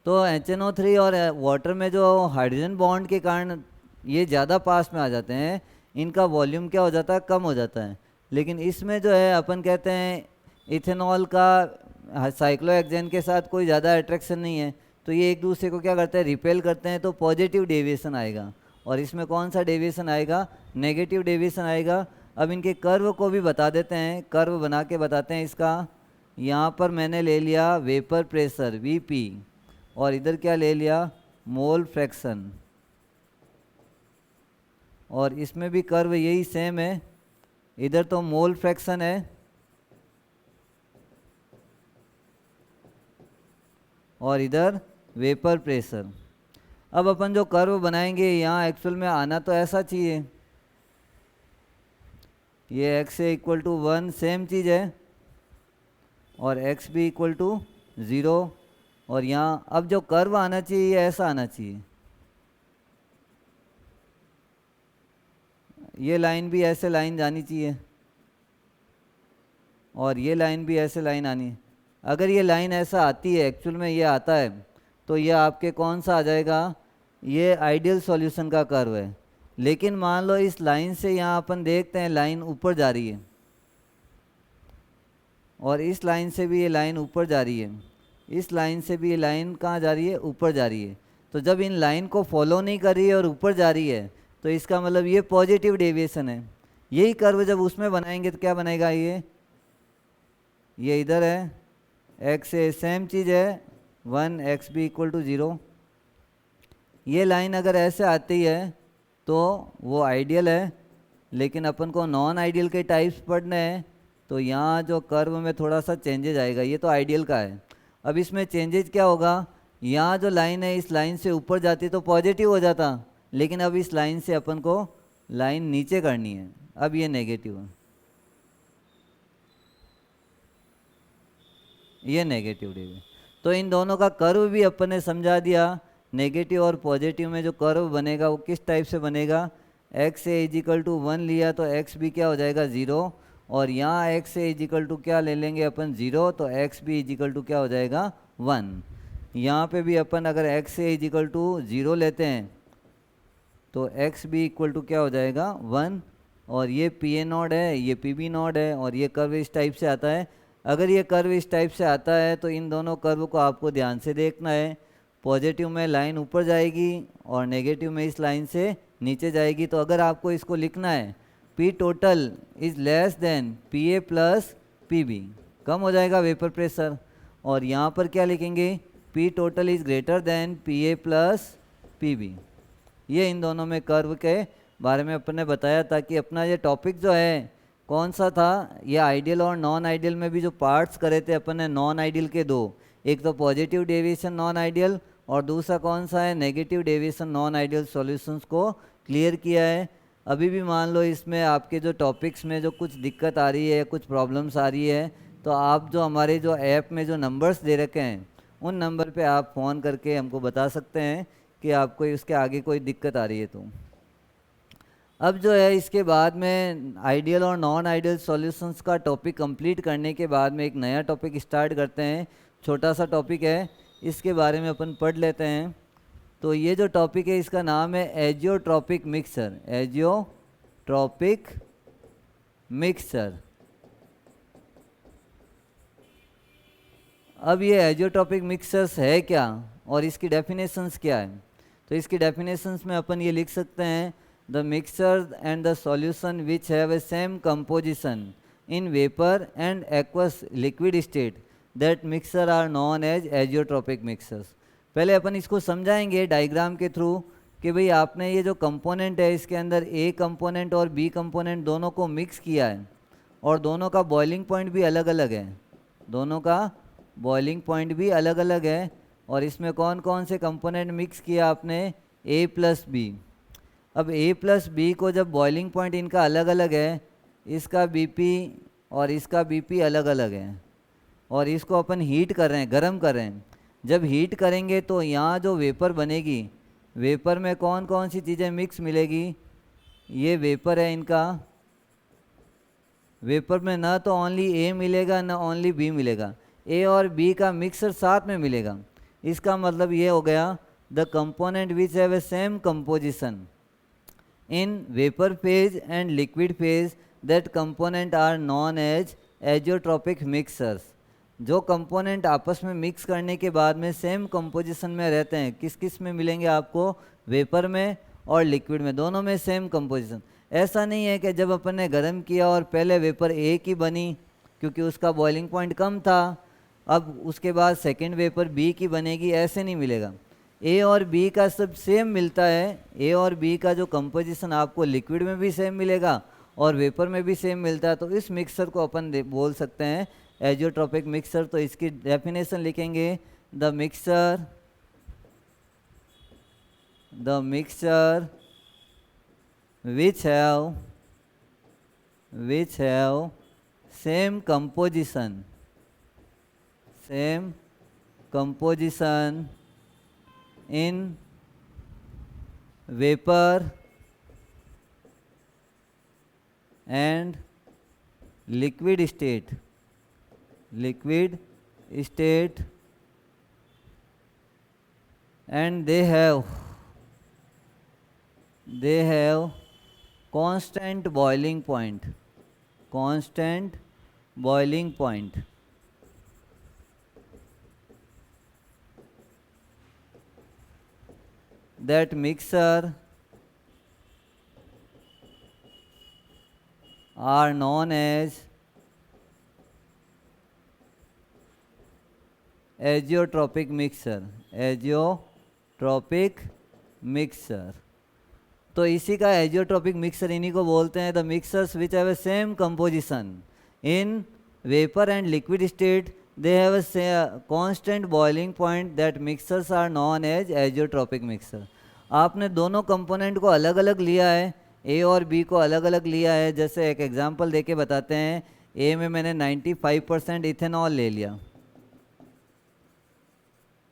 A: तो HNO3 और वाटर में जो हाइड्रोजन बॉन्ड के कारण ये ज़्यादा पास में आ जाते हैं, इनका वॉल्यूम क्या हो जाता है, कम हो जाता है। लेकिन इसमें जो है अपन कहते हैं इथेनॉल का साइक्लोहेक्सेन के साथ कोई ज़्यादा अट्रैक्शन नहीं है, तो ये एक दूसरे को क्या करते हैं, रिपेल करते हैं, तो पॉजिटिव डेविएशन आएगा। और इसमें कौन सा डेविएशन आएगा, नेगेटिव डेविएशन आएगा। अब इनके कर्व को भी बता देते हैं, कर्व बना के बताते हैं इसका। यहाँ पर मैंने ले लिया वेपर प्रेशर Vp, और इधर क्या ले लिया, मोल फ्रैक्शन, और इसमें भी कर्व यही सेम है। इधर तो मोल फ्रैक्शन है और इधर वेपर प्रेशर। अब अपन जो कर्व बनाएंगे यहाँ एक्चुअल में आना तो ऐसा चाहिए, ये x A equal to 1 same चीज़ है, और x भी इक्वल टू 0, और यहाँ अब जो कर्व आना चाहिए ये ऐसा आना चाहिए, ये लाइन भी ऐसे लाइन जानी चाहिए, और ये लाइन भी ऐसे लाइन आनी है। अगर ये लाइन ऐसा आती है, एक्चुअल में ये आता है, तो ये आपके कौन सा आ जाएगा, ये आइडियल सॉल्यूशन का कर्व है। लेकिन मान लो इस लाइन से यहाँ अपन देखते हैं लाइन ऊपर जा रही है, और इस लाइन से भी ये लाइन ऊपर जा रही है, इस लाइन से भी ये लाइन कहाँ जा रही है, ऊपर जा रही है। तो जब इन लाइन को फॉलो नहीं कर रही है और ऊपर जा रही है, तो इसका मतलब ये पॉजिटिव डेविएशन है। यही कर्व जब उसमें बनाएंगे तो क्या बनेगा, ये इधर है, x ए सेम चीज़ है 1, x भी इक्वल टू 0। ये लाइन अगर ऐसे आती है तो वो आइडियल है, लेकिन अपन को नॉन आइडियल के टाइप्स पढ़ने हैं, तो यहाँ जो कर्व में थोड़ा सा चेंजेज आएगा। ये तो आइडियल का है। अब इसमें चेंजेज क्या होगा, यहाँ जो लाइन है इस लाइन से ऊपर जाती तो पॉजिटिव हो जाता, लेकिन अब इस लाइन से अपन को लाइन नीचे करनी है, अब ये नेगेटिव है, ये नेगेटिव डेविएशन। तो इन दोनों का कर्व भी अपन ने समझा दिया। नेगेटिव और पॉजिटिव में जो कर्व बनेगा वो किस टाइप से बनेगा, x ए इजिकल टू 1 लिया तो x भी क्या हो जाएगा 0, और यहाँ x ए इजिकल टू क्या ले लेंगे अपन 0, तो x भी इजिकल टू क्या हो जाएगा 1। यहाँ पे भी अपन अगर x ए इजिकल टू 0 लेते हैं तो x भी इक्वल टू क्या हो जाएगा 1, और ये पी ए नॉड है, ये पी बी नॉड है, और ये कर्व इस टाइप से आता है। अगर ये कर्व इस टाइप से आता है तो इन दोनों कर्व को आपको ध्यान से देखना है। पॉजिटिव में लाइन ऊपर जाएगी और नेगेटिव में इस लाइन से नीचे जाएगी। तो अगर आपको इसको लिखना है P total is less than P A plus P B, कम हो जाएगा वेपर प्रेशर, और यहाँ पर क्या लिखेंगे P total is greater than P A plus P B. ये इन दोनों में कर्व के बारे में अपन ने बताया, ताकि अपना ये टॉपिक जो है कौन सा था, ये आइडियल और नॉन आइडियल में भी जो पार्ट्स करे थे अपन ने, नॉन आइडियल के दो, एक तो पॉजिटिव डेविएशन नॉन आइडियल, और दूसरा कौन सा है, negative deviation non ideal solutions को क्लियर किया है। अभी भी मान लो इसमें आपके जो टॉपिक्स में जो कुछ दिक्कत आ रही है, कुछ प्रॉब्लम्स आ रही है, तो आप जो हमारे जो ऐप में जो नंबर्स दे रखे हैं उन नंबर पे आप फ़ोन करके हमको बता सकते हैं कि आपको इसके आगे कोई दिक्कत आ रही है। तो अब जो है इसके बाद में आइडियल और नॉन आइडियल सॉल्यूशंस का टॉपिक कंप्लीट करने के बाद में एक नया टॉपिक स्टार्ट करते हैं। छोटा सा टॉपिक है, इसके बारे में अपन पढ़ लेते हैं। तो ये जो टॉपिक है इसका नाम है एजियोट्रॉपिक मिक्सचर, एजियोट्रॉपिक मिक्सचर। अब ये एजियोट्रॉपिक मिक्सचर्स है क्या और इसकी डेफिनेशंस क्या है, तो इसकी डेफिनेशंस में अपन ये लिख सकते हैं, the mixture and the solution which have a same composition in vapor and aqueous liquid state, that mixture are known as azeotropic mixtures। पहले अपन इसको समझाएंगे डायग्राम के थ्रू कि भाई आपने ये जो कंपोनेंट है इसके अंदर ए कंपोनेंट और बी कंपोनेंट दोनों को मिक्स किया है, और दोनों का बॉइलिंग पॉइंट भी अलग अलग है, दोनों का बॉइलिंग पॉइंट भी अलग अलग है। और इसमें कौन कौन से कंपोनेंट मिक्स किया आपने, ए प्लस बी। अब a प्लस बी को जब बॉइलिंग पॉइंट इनका अलग अलग है, इसका बीपी और इसका बीपी अलग अलग है, और इसको अपन हीट कर रहे हैं, गर्म कर रहे हैं। जब हीट करेंगे तो यहाँ जो वेपर बनेगी, वेपर में कौन कौन सी चीज़ें मिक्स मिलेगी, ये वेपर है इनका, वेपर में ना तो ओनली ए मिलेगा ना ओनली बी मिलेगा, ए और बी का मिक्सर साथ में मिलेगा। इसका मतलब ये हो गया the component which have a same composition in vapour phase and liquid phase, that component are known as azeotropic mixers. जो कंपोनेंट आपस में मिक्स करने के बाद में सेम कंपोजिशन में रहते हैं, किस किस में मिलेंगे आपको, वेपर में और लिक्विड में, दोनों में सेम कंपोजिशन। ऐसा नहीं है कि जब अपन ने गर्म किया और पहले वेपर ए की बनी क्योंकि उसका बॉइलिंग पॉइंट कम था, अब उसके बाद सेकंड वेपर बी की बनेगी, ऐसे नहीं मिलेगा। ए और बी का सब सेम मिलता है। ए और बी का जो कंपोजिशन आपको लिक्विड में भी सेम मिलेगा और वेपर में भी सेम मिलता है, तो इस मिक्सर को अपन बोल सकते हैं एजियोट्रॉपिक मिक्सर। तो इसकी डेफिनेशन लिखेंगे, the mixer which have same composition in vapor and liquid state and they have constant boiling point. That mixer are known as azeotropic mixer. तो इसी का एजियोट्रॉपिक मिक्सर इन्हीं को बोलते हैं the mixers which have a same composition in vapour and liquid state, they have a constant boiling point, that mixers are known as azeotropic mixer. आपने दोनों component को अलग अलग लिया है, ए और बी को अलग अलग लिया है। जैसे एक एग्जांपल देके बताते हैं, ए में मैंने 95% इथेनॉल ले लिया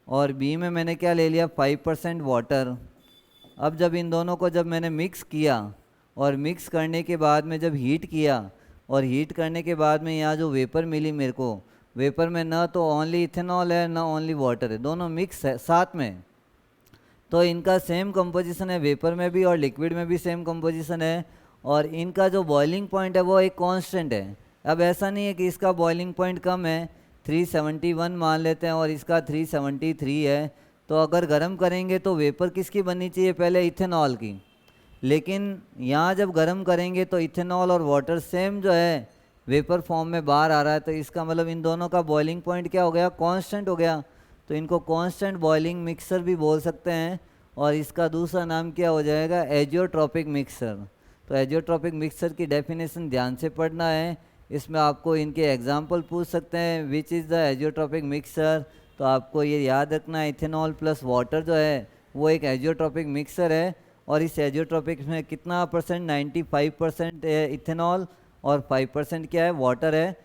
A: और बी में मैंने क्या ले लिया, 5% वाटर। अब जब इन दोनों को जब मैंने मिक्स किया और मिक्स करने के बाद में जब हीट किया और हीट करने के बाद में यहाँ जो वेपर मिली मेरे को, वेपर में ना तो ओनली इथेनॉल है ना ओनली वाटर है, दोनों मिक्स है साथ में। तो इनका सेम कंपोजिशन है, वेपर में भी और लिक्विड में भी सेम कंपोजिशन है, और इनका जो बॉइलिंग पॉइंट है वो एक कांस्टेंट है। अब ऐसा नहीं है कि इसका बॉइलिंग पॉइंट कम है, 371 मान लेते हैं और इसका 373 है, तो अगर गर्म करेंगे तो वेपर किसकी बननी चाहिए, पहले इथेनॉल की। लेकिन यहाँ जब गर्म करेंगे तो इथेनॉल और वाटर सेम जो है वेपर फॉर्म में बाहर आ रहा है, तो इसका मतलब इन दोनों का बॉइलिंग पॉइंट क्या हो गया, कांस्टेंट हो गया। तो इनको कांस्टेंट बॉइलिंग मिक्सर भी बोल सकते हैं, और इसका दूसरा नाम क्या हो जाएगा, एजियोट्रॉपिक मिक्सर। तो एजियोट्रॉपिक मिक्सर की डेफिनेशन ध्यान से पढ़ना है, इसमें आपको इनके एग्जाम्पल पूछ सकते हैं, which is the azeotropic mixer. तो आपको ये याद रखना है, इथेनॉल प्लस वाटर जो है वो एक एजियोट्रॉपिक मिक्सर है, और इस एजियोट्रॉपिक में कितना परसेंट, 95% इथेनॉल और 5% क्या है, वाटर है।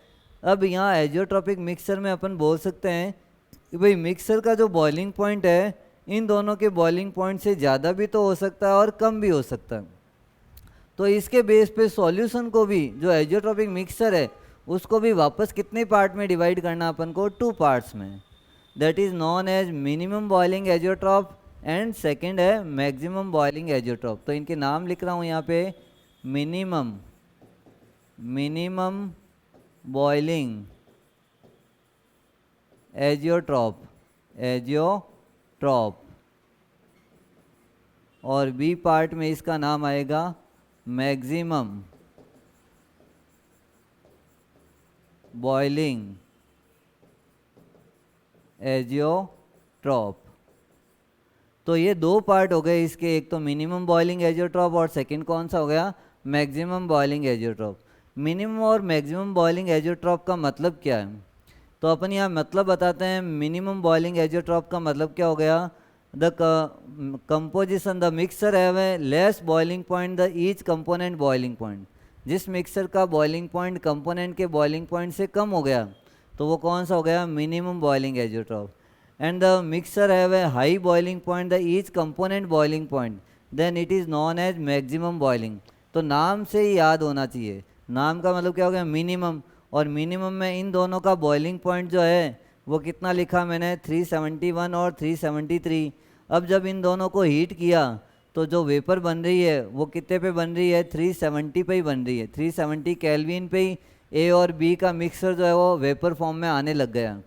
A: अब यहाँ एजियोट्रॉपिक मिक्सर में अपन बोल सकते हैं कि भाई मिक्सर का जो बॉइलिंग पॉइंट है इन दोनों के बॉइलिंग पॉइंट से ज़्यादा भी तो हो सकता है और कम भी हो सकता है। तो इसके बेस पे सॉल्यूशन को भी, जो एजियोट्रॉपिक मिक्सर है उसको भी वापस कितने पार्ट में डिवाइड करना अपन को, 2 पार्ट्स में। That is non as minimum boiling azeotrope and second है मैक्सिमम बॉइलिंग एजियोट्रॉप। तो इनके नाम लिख रहा हूँ यहाँ पे, मिनिमम बॉइलिंग एजियोट्रॉप, और बी पार्ट में इसका नाम आएगा मैक्सिमम बॉइलिंग एजियोट्रॉप। तो ये 2 पार्ट हो गए इसके, एक तो मिनिमम बॉइलिंग एजियोट्रॉप और सेकंड कौन सा हो गया, मैक्सिमम बॉइलिंग एजियोट्रॉप। मिनिमम और मैक्सिमम बॉइलिंग एजियोट्रॉप का मतलब क्या है, तो अपन यहाँ मतलब बताते हैं। मिनिमम बॉइलिंग एजियोट्रॉप का मतलब क्या हो गया, the composition, the mixer have A less boiling point the each component boiling point. जिस मिक्सर का बॉइलिंग पॉइंट कंपोनेंट के बॉइलिंग पॉइंट से कम हो गया तो वो कौन सा हो गया, minimum boiling azeotrope. And the mixer have a high boiling point the each component boiling point, then it is non as maximum boiling. तो नाम से ही याद होना चाहिए, नाम का मतलब क्या हो गया, मिनिमम, और मिनिमम में इन दोनों का बॉइलिंग पॉइंट जो है वो कितना लिखा मैंने 371 और 373। अब जब इन दोनों को हीट किया तो जो वेपर बन रही है वो कितने पे बन रही है, 370 पे ही बन रही है। 370 केल्विन पे ही ए और बी का मिक्सर जो है वो वेपर फॉर्म में आने लग गया।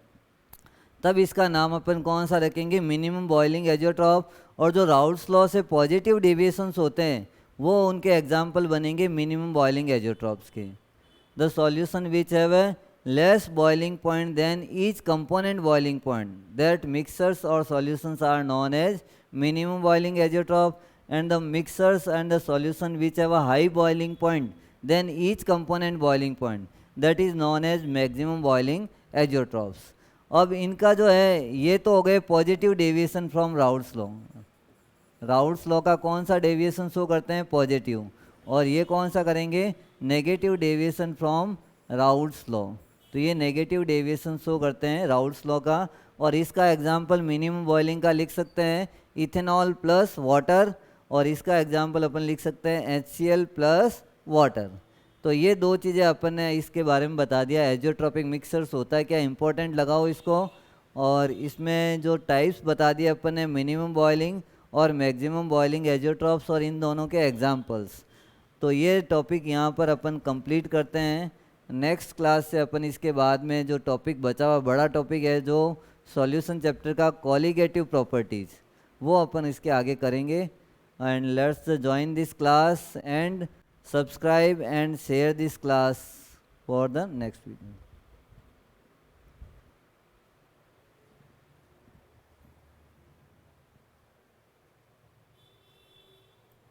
A: तब इसका नाम अपन कौन सा रखेंगे, मिनिमम बॉइलिंग एजियोट्रॉप। और जो राउल्ट्स लॉ से पॉजिटिव डेविएशंस होते हैं वो उनके एग्जाम्पल बनेंगे मिनिमम बॉइलिंग एजियोट्रॉप्स के। The solution which have A less boiling point than each component boiling point, that mixtures or solutions are known as minimum boiling azeotrope, and the mixtures and the solution which have a high boiling point than each component boiling point, that is known as maximum boiling azeotropes. अब इनका जो है ये तो हो गए positive deviation from Raoult's law. Raoult's law का कौन सा डेविएशन शो करते हैं, पॉजिटिव। और ये कौन सा करेंगे, negative deviation from Raoult's law. तो ये नेगेटिव डेविएशन शो करते हैं राउल्ट्स लॉ का। और इसका एग्जांपल मिनिमम बॉइलिंग का लिख सकते हैं इथेनॉल प्लस वाटर, और इसका एग्जांपल अपन लिख सकते हैं HCl प्लस वाटर। तो ये दो चीज़ें अपन ने इसके बारे में बता दिया। एजियोट्रॉपिक मिक्सर्स होता है क्या, इंपॉर्टेंट लगाओ इसको। और इसमें जो टाइप्स बता दिए अपन ने, मिनिमम बॉइलिंग और मैक्सिमम बॉइलिंग एजियोट्रॉप्स, और इन दोनों के एग्जांपल्स। तो ये टॉपिक यहाँ पर अपन कंप्लीट करते हैं। नेक्स्ट क्लास से अपन इसके बाद में जो टॉपिक बचा हुआ बड़ा टॉपिक है जो सॉल्यूशन चैप्टर का कॉलिगेटिव प्रॉपर्टीज़, वो अपन इसके आगे करेंगे। And let's join this class and subscribe and share this class for the next video.